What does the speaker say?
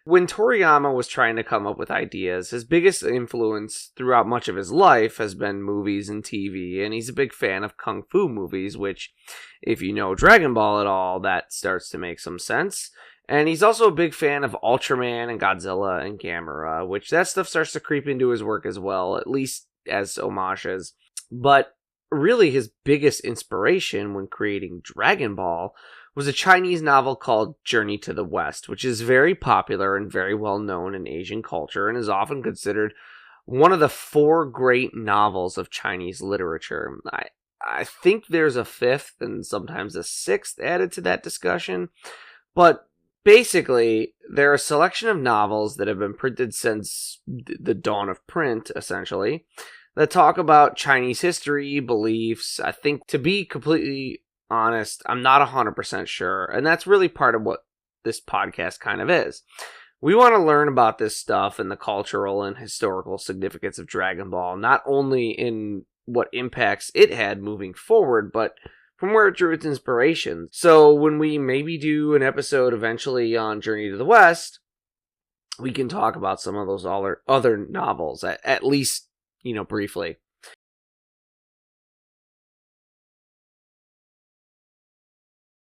When Toriyama was trying to come up with ideas, his biggest influence throughout much of his life has been movies and TV, and he's a big fan of kung fu movies, which, if you know Dragon Ball at all, that starts to make some sense. And he's also a big fan of Ultraman and Godzilla and Gamera, which that stuff starts to creep into his work as well, at least as homages. But really his biggest inspiration when creating Dragon Ball was a Chinese novel called Journey to the West, which is very popular and very well known in Asian culture and is often considered one of the 4 great novels of Chinese literature. I think there's a 5th and sometimes a 6th added to that discussion, but basically, they're a selection of novels that have been printed since the dawn of print, essentially, that talk about Chinese history, beliefs. I think, to be completely honest, I'm not 100% sure, and that's really part of what this podcast kind of is. We want to learn about this stuff and the cultural and historical significance of Dragon Ball, not only in what impacts it had moving forward, but from where it drew its inspiration. So when we maybe do an episode eventually on Journey to the West, we can talk about some of those other novels, at least, briefly.